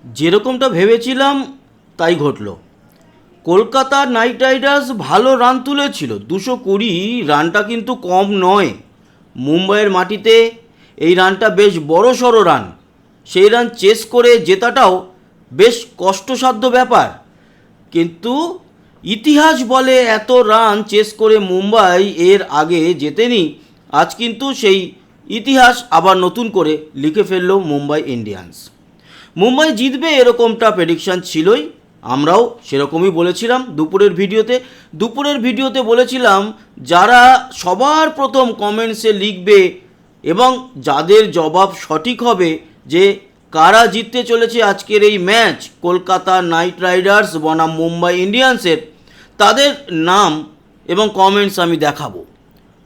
যেরকমটা ভেবেছিলাম তাই ঘটল। কলকাতা নাইট রাইডার্স ভালো রান তুলেছিল, 220 রানটা কিন্তু কম নয়। মুম্বাইয়ের মাটিতে এই রানটা বেশ বড়সড় রান। সেই রান চেস করে জেতাটাও বেশ কষ্টসাধ্য ব্যাপার, কিন্তু ইতিহাস বলে এত রান চেস করে মুম্বাই এর আগে জেতেনি। আজ কিন্তু সেই ইতিহাস আবার নতুন করে লিখে ফেলল মুম্বাই ইন্ডিয়ান্স। মুম্বাই জিতবে এরকমটা প্রেডিকশান ছিলই, আমরাও সেরকমই বলেছিলাম। দুপুরের ভিডিওতে বলেছিলাম যারা সবার প্রথম কমেন্টসে লিখবে এবং যাদের জবাব সঠিক হবে যে কারা জিততে চলেছে আজকের এই ম্যাচ কলকাতা নাইট রাইডার্স বনাম মুম্বাই ইন্ডিয়ান্সের, তাদের নাম এবং কমেন্টস আমি দেখাবো।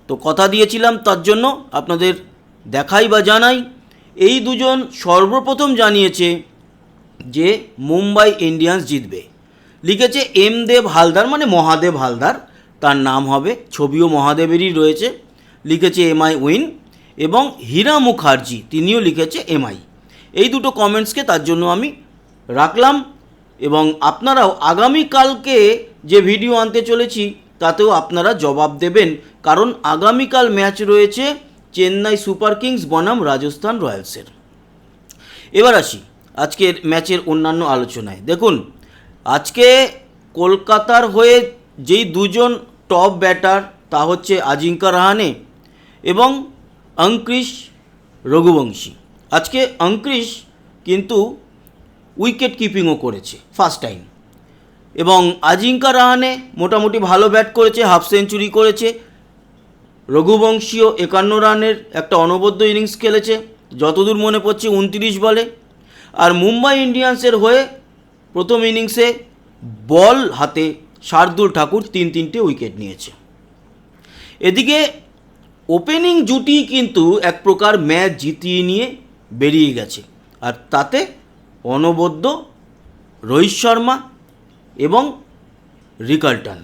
তো কথা দিয়েছিলাম, তার জন্য আপনাদের দেখাই বা জানাই। এই দুজন সর্বপ্রথম জানিয়েছে যে মুম্বাই ইন্ডিয়ান্স জিতবে। লিখেছে এম দেব হালদার, মানে মহাদেব হালদার তার নাম হবে, ছবিও মহাদেবেরই রয়েছে। লিখেছে এমআই উইন, এবং হীরা মুখার্জি তিনিও লিখেছে এমআই। এই দুটো কমেন্টসকে তার জন্য আমি রাখলাম। এবং আপনারাও আগামীকালকে যে ভিডিও আনতে চলেছি তাতেও আপনারা জবাব দেবেন, কারণ আগামীকাল ম্যাচ রয়েছে চেন্নাই সুপার কিংস বনাম রাজস্থান রয়্যালসের। এবার আসি আজকের ম্যাচের অন্যান্য আলোচনায়। দেখুন, আজকে কলকাতার হয়ে যেই দুজন টপ ব্যাটার তা হচ্ছে আজিঙ্কা রাহানে এবং অঙ্কৃশ রঘুবংশী। আজকে অঙ্কৃশ কিন্তু উইকেট কিপিংও করেছে ফার্স্ট টাইম, এবং আজিঙ্কা রাহানে মোটামুটি ভালো ব্যাট করেছে, হাফ সেঞ্চুরি করেছে। রঘুবংশীও 51 রানের একটা অনবদ্য ইনিংস খেলেছে, যতদূর মনে পড়ছে 29 বলে। আর মুম্বাই ইন্ডিয়ান্সের হয়ে প্রথম ইনিংসে বল হাতে শার্দুল ঠাকুর 3-3টে উইকেট নিয়েছে। এদিকে ওপেনিং জুটি কিন্তু এক প্রকার ম্যাচ জিতিয়ে নিয়ে বেরিয়ে গেছে, আর তাতে অনবদ্য রোহিত শর্মা এবং রিকালটন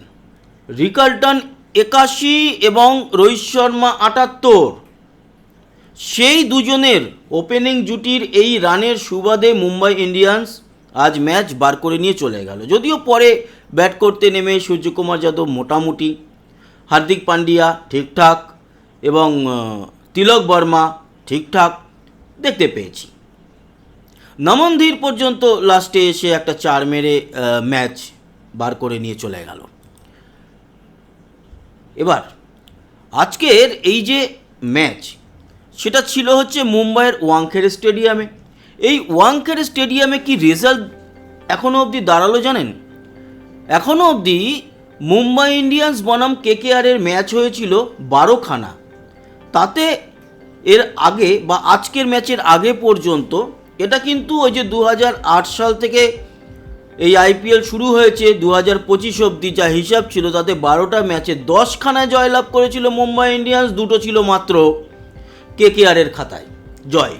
81 এবং রোহিত শর্মা 78। সেই দুজনের ওপেনিং জুটির এই রানের সুবাদে মুম্বাই ইন্ডিয়ান্স আজ ম্যাচ বার করে নিয়ে চলে গেল। যদিও পরে ব্যাট করতে নেমে সূর্যকুমার যাদব মোটামুটি, হার্দিক পান্ডিয়া ঠিকঠাক এবং তিলক বর্মা ঠিকঠাক দেখতে পেয়েছি। নমনধীর পর্যন্ত লাস্টে এসে একটা 4 মেরে ম্যাচ বার করে নিয়ে চলে গেল। এবার আজকের এই যে ম্যাচ, সেটা ছিল হচ্ছে মুম্বাইয়ের ওয়াংখেড়ে স্টেডিয়ামে। এই ওয়াংখেড়ে স্টেডিয়ামে কি রেজাল্ট এখনও অবধি দাঁড়ালো জানেন? এখনও অবধি মুম্বাই ইন্ডিয়ান্স বনাম কেকেআরের ম্যাচ হয়েছিল 12খানা। তাতে এর আগে বা আজকের ম্যাচের আগে পর্যন্ত, এটা কিন্তু ওই যে 2008 সাল থেকে এই আইপিএল শুরু হয়েছে 2025 অবধি যা হিসাব ছিল, তাতে 12টা ম্যাচে 10খানায় জয়লাভ করেছিল মুম্বাই ইন্ডিয়ান্স, 2টো ছিল মাত্র কেকেআরের খাতায় জয়।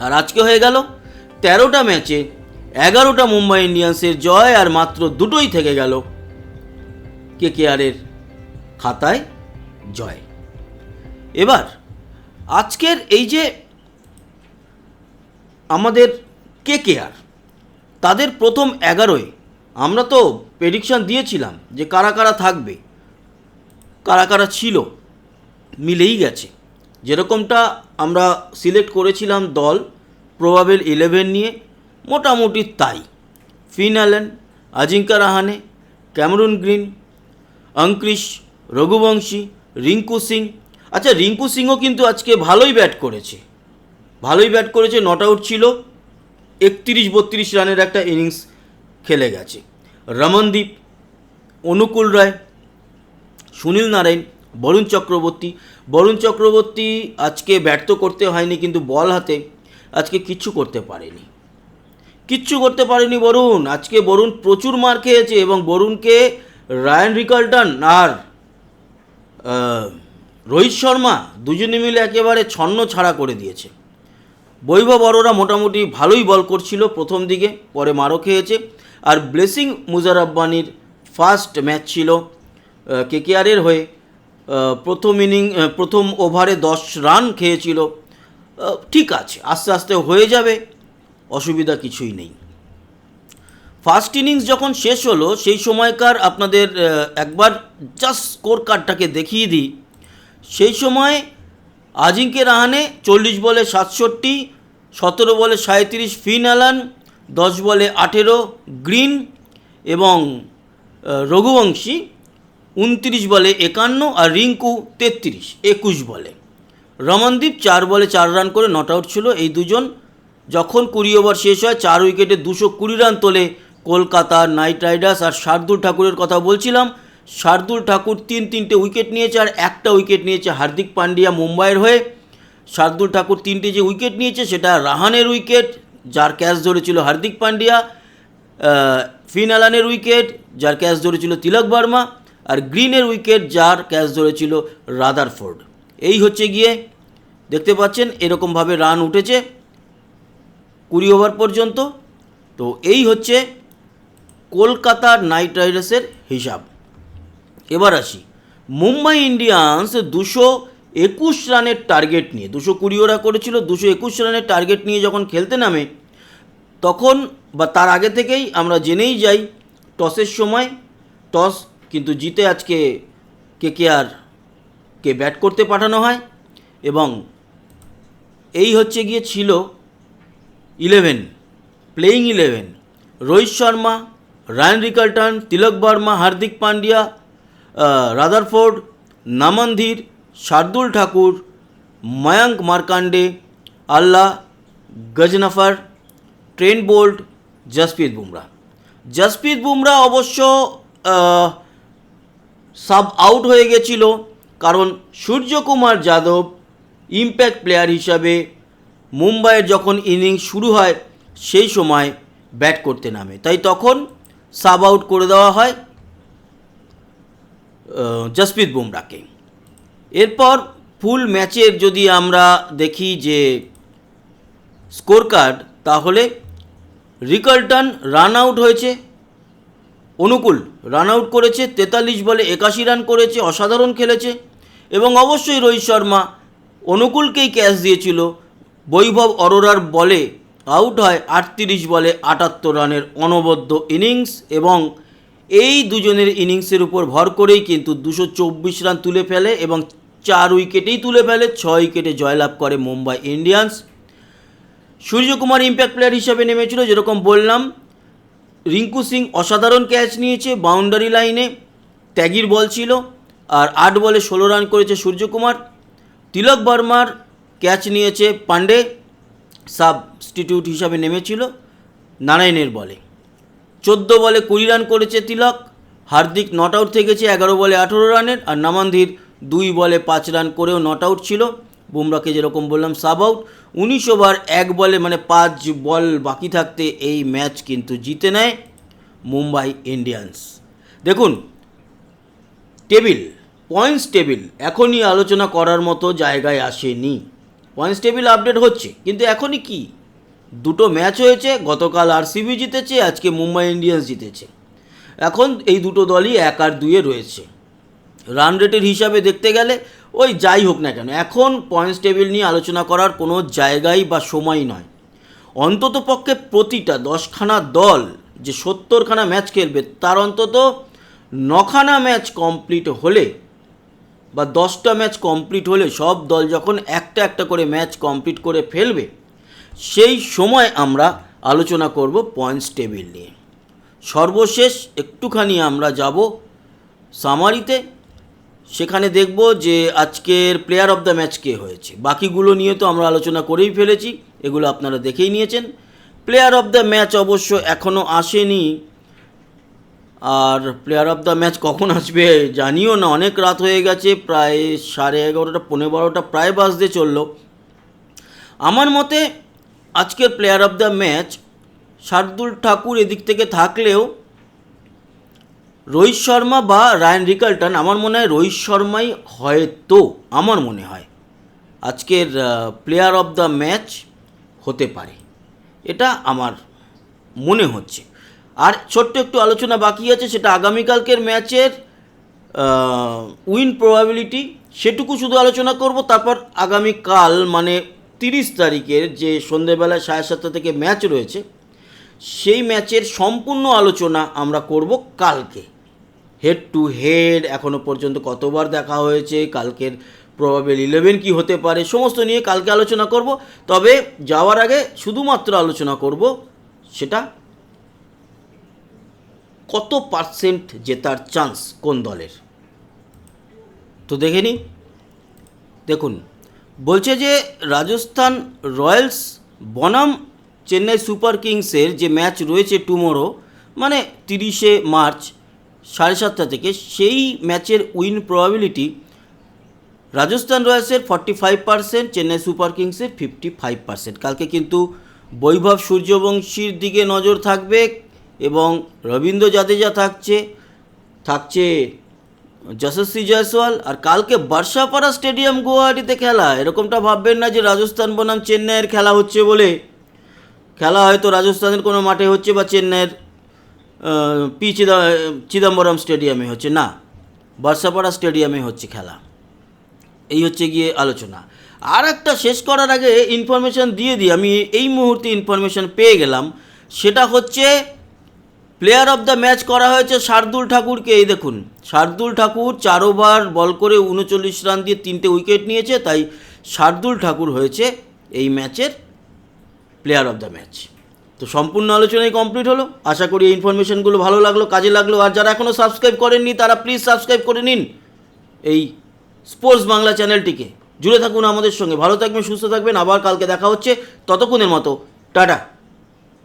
আর আজকে হয়ে গেল 13টা ম্যাচে 11টা মুম্বাই ইন্ডিয়ান্সের জয়, আর মাত্র 2টোই থেকে গেল কেকেআরের খাতায় জয়। এবার আজকের এই যে আমাদের কেকেআর, তাদের প্রথম 11-য় আমরা তো প্রেডিকশান দিয়েছিলাম যে কারা কারা থাকবে, কারা কারা ছিল, মিলেই গেছে। যেরকমটা আমরা সিলেক্ট করেছিলাম দল প্রবাবেল 11 নিয়ে, মোটামুটি তাই। Finn Allen, Ajinkya Rahane, Cameron Green, Angkrish, Raghuvanshi, Rinku Singh. আচ্ছা, রিঙ্কু সিংও কিন্তু আজকে ভালোই ব্যাট করেছে, নট আউট ছিল, 31-32 রানের একটা ইনিংস খেলে গেছে। রমনদীপ, অনুকূল রায়, সুনীল নারায়ণ, বরুণ চক্রবর্তী আজকে ব্যাট তো করতে হয়নি, কিন্তু বল হাতে আজকে কিচ্ছু করতে পারেনি বরুণ। আজকে বরুণ প্রচুর মার খেয়েছে, এবং বরুণকে রায়ান রিকালটন আর রোহিত শর্মা দুজনে মিলে একেবারে ছন্ন ছাড়া করে দিয়েছে। বৈভব অরোরা মোটামুটি ভালোই বল করছিল প্রথম দিকে, পরে মারও খেয়েছে। আর ব্লেসিং মুজারাব্বানির ফার্স্ট ম্যাচ ছিল কেকেআরের হয়ে, প্রথম ওভারে 10 রান খেয়েছিল। ঠিক আছে, আস্তে আস্তে হয়ে যাবে, অসুবিধা কিছুই নেই। ফার্স্ট ইনিংস যখন শেষ হলো সেই সময়কার আপনাদের একবার জাস্ট স্কোর কার্ডটাকে দেখিয়ে দিই। সেই সময় আজিঙ্কে রাহানে 40 বলে 67, 17 বলে 37 ফিন অ্যালান, 10 বলে 18 গ্রিন এবং রঘুবংশী 29 বলে 51 আর রিঙ্কু 21 বলে। রমনদীপ 4 বলে 4 রান করে নট আউট ছিল। এই দুজন যখন 20 ওভার শেষ হয় 4 উইকেটে 220 রান তোলে কলকাতা নাইট রাইডার্স। আর শার্দুল ঠাকুরের কথা বলছিলাম, শার্দুল ঠাকুর 3 উইকেট নিয়েছে আর একটা উইকেট নিয়েছে হার্দিক পান্ডিয়া মুম্বাইয়ের হয়ে। শার্দুল ঠাকুর 3টে যে উইকেট নিয়েছে সেটা রাহানের উইকেট, যার ক্যাচ ধরেছিল হার্দিক পান্ডিয়া, ফিন অ্যালানের উইকেট, যার ক্যাচ ধরেছিল তিলক বর্মা, আর গ্রিনের উইকেট, যার ক্যাচ ধরেছিল রাদারফোর্ড। এই হচ্ছে গিয়ে দেখতে পাচ্ছেন এরকমভাবে রান উঠেছে 20 ওভার পর্যন্ত। তো এই হচ্ছে কলকাতা নাইট রাইডার্সের হিসাব। এবার আসি মুম্বাই ইন্ডিয়ান্স 221 রানের টার্গেট নিয়ে, 220 ওরা করেছিল, 221 রানের টার্গেট নিয়ে যখন খেলতে নামে তখন বা তার আগে থেকেই আমরা জেনেই যাই টসের সময় টস কিন্তু জিতে আজকে কেকেআরকে ব্যাট করতে পাঠানো হয় এবং এই হচ্ছে গিয়ে ছিল 11 প্লেয়িং 11। রোহিত শর্মা, রায়ান রিকালটন, তিলক বর্মা, হার্দিক পান্ডিয়া, রাদারফোর্ড, নামনধীর, শার্দুল ঠাকুর, ময়ঙ্ক মার্কান্ডে, আল্লাহ, গজনফর, ট্রেন্ট বোল্ট, জসপ্রীত বুমরা অবশ্য সাব আউট হয়ে গেছিল, কারণ সূর্যকুমার যাদব ইম্প্যাক্ট প্লেয়ার হিসাবে মুম্বাইয়ের যখন ইনিংস শুরু হয় সেই সময় ব্যাট করতে নামে, তাই তখন সাব আউট করে দেওয়া হয় জসপ্রীত বুমরাকে। এরপর ফুল ম্যাচের যদি আমরা দেখি যে স্কোর কার্ড, তাহলে রিকালটন রান আউট হয়েছে, অনুকূল রান আউট করেছে, 43 বলে 81 রান করেছে, অসাধারণ খেলেছে। এবং অবশ্যই রোহিত শর্মা অনুকূলকেই ক্যাচ দিয়েছিল, বৈভব অরোরার বলে আউট হয় 38 বলে 78 রানের অনবদ্য ইনিংস। এবং এই দুজনের ইনিংসের উপর ভর করেই কিন্তু 224 রান তুলে ফেলে এবং 4 উইকেটেই তুলে ফেলে, 6 উইকেটে জয়লাভ করে Mumbai Indians. Suryakumar impact player হিসাবে নেমেছিল, যেরকম বললাম। রিঙ্কু সিং অসাধারণ ক্যাচ নিয়েছে, বাউন্ডারি লাইনে ত্যাগীর বল ছিল, আর 8 বলে 16 রান করেছে সূর্যকুমার। তিলক বর্মার ক্যাচ নিয়েছে পান্ডে, সাবস্টিটিউট হিসাবে নেমেছিল নারায়ণের বলে। 14 বলে 20 রান করেছে তিলক। হার্দিক নট আউট থেকেছে 11 বলে 18 রানের, আর নামানধীর 2 বলে 5 রান করেও নট আউট ছিল। বুমরাকে যেরকম বললাম সাব আউট। 19 ওভার 1 বলে মানে 5 বল বাকি থাকতে এই ম্যাচ কিন্তু জিতে নেয় মুম্বাই ইন্ডিয়ান্স। দেখুন পয়েন্টস টেবিল এখনই আলোচনা করার মতো জায়গায় আসেনি। পয়েন্টস টেবিল আপডেট হচ্ছে, কিন্তু এখনই কি, দুটো ম্যাচ হয়েছে, গতকাল আরসিবি জিতেছে, আজকে মুম্বাই ইন্ডিয়ান্স জিতেছে। এখন এই দুটো দলই 1 আর 2-এ রয়েছে। রান রেটের হিসাবে দেখতে গেলে ওই যাই হোক না কেন, এখন পয়েন্টস টেবিল নিয়ে আলোচনা করার কোনো জায়গাই বা সময় নয়। অন্তত পক্ষে প্রতিটা 10খানা দল যে 70খানা ম্যাচ খেলবে, তার অন্তত 9খানা ম্যাচ কমপ্লিট হলে বা 10টা ম্যাচ কমপ্লিট হলে, সব দল যখন একটা একটা করে ম্যাচ কমপ্লিট করে ফেলবে, সেই সময় আমরা আলোচনা করব পয়েন্টস টেবিল নিয়ে। সর্বশেষ একটুখানি আমরা যাব সামারিতে, সেখানে দেখব যে আজকের প্লেয়ার অফ দ্য ম্যাচ কে হয়েছে। বাকিগুলো নিয়ে তো আমরা আলোচনা করেই ফেলেছি, এগুলো আপনারা দেখেই নিয়েছেন। প্লেয়ার অফ দ্য ম্যাচ অবশ্য এখনও আসেনি, আর প্লেয়ার অফ দ্য ম্যাচ কখন আসবে জানিও না, অনেক রাত হয়ে গেছে, প্রায় 11:30 পৌনে 12টা প্রায় বাজতে চললো। আমার মতে আজকের player of the match Shardul Thakur এদিক থেকে থাকলেও রোহিত শর্মা বা রায়ান রিকালটন, আমার মনে হয় রোহিত শর্মাই হয়তো, আমার মনে হয় আজকের প্লেয়ার অফ দ্য ম্যাচ হতে পারে, এটা আমার মনে হচ্ছে। আর ছোট্ট একটু আলোচনা বাকি আছে, সেটা আগামীকালকের ম্যাচের উইন প্রবাবিলিটি, সেটুকু শুধু আলোচনা করব। তারপর আগামীকাল মানে 30 তারিখের যে সন্ধ্যেবেলা 7:30 থেকে ম্যাচ রয়েছে, সেই ম্যাচের সম্পূর্ণ আলোচনা আমরা করব কালকে। হেড টু হেড এখনও পর্যন্ত কতবার দেখা হয়েছে, কালকের প্রবাবল 11 কি হতে পারে, সমস্ত নিয়ে কালকে আলোচনা করব। তবে যাওয়ার আগে শুধুমাত্র আলোচনা করব সেটা কত পার্সেন্ট জেতার চান্স কোন দলের। তো দেখে নিই। দেখুন, বলছে যে রাজস্থান রয়্যালস বনাম চেন্নাই সুপার কিংসের যে ম্যাচ রয়েছে টুমোরো, মানে 30শে মার্চ 7:30 থেকে, সেই ম্যাচের উইন প্রবাবিলিটি রাজস্থান রয়্যালসের 45%, চেন্নাই সুপার কিংসের 55%। কালকে কিন্তু বৈভব সূর্যবংশীর দিকে নজর থাকবে এবং রবীন্দ্র জাদেজা থাকছে যশস্বী জয়সওয়াল। আর কালকে বর্ষাপাড়া স্টেডিয়াম গুয়াহাটিতে খেলা, এরকমটা ভাববেন না যে রাজস্থান বনাম চেন্নাইয়ের খেলা হচ্ছে বলে। খেলা হয়তো রাজস্থানের কোনো মাঠে হচ্ছে বা চেন্নাইয়ের চিদম্বরম স্টেডিয়ামে হচ্ছে, না, বর্ষাপাড়া স্টেডিয়ামে হচ্ছে খেলা। এই হচ্ছে গিয়ে আলোচনা। আর একটা শেষ করার আগে ইনফরমেশান দিয়ে দিই, আমি এই মুহূর্তে ইনফরমেশান পেয়ে গেলাম, সেটা হচ্ছে প্লেয়ার অফ দ্য ম্যাচ করা হয়েছে শার্দুল ঠাকুরকে। এই দেখুন, শার্দুল ঠাকুর 4 ওভার বল করে 39 রান দিয়ে 3টে উইকেট নিয়েছে, তাই শার্দুল ঠাকুর হয়েছে এই ম্যাচের প্লেয়ার অফ দ্য ম্যাচ। তো সম্পূর্ণ আলোচনাই কমপ্লিট হলো। আশা করি এই ইনফরমেশানগুলো ভালো লাগলো, কাজে লাগলো। আর যারা এখনও সাবস্ক্রাইব করেননি তারা প্লিজ সাবস্ক্রাইব করে নিন এই স্পোর্টস বাংলা চ্যানেলটিকে। জুড়ে থাকুন আমাদের সঙ্গে। ভালো থাকবেন, সুস্থ থাকবেন। আবার কালকে দেখা হচ্ছে। ততক্ষণের মতো টাটা।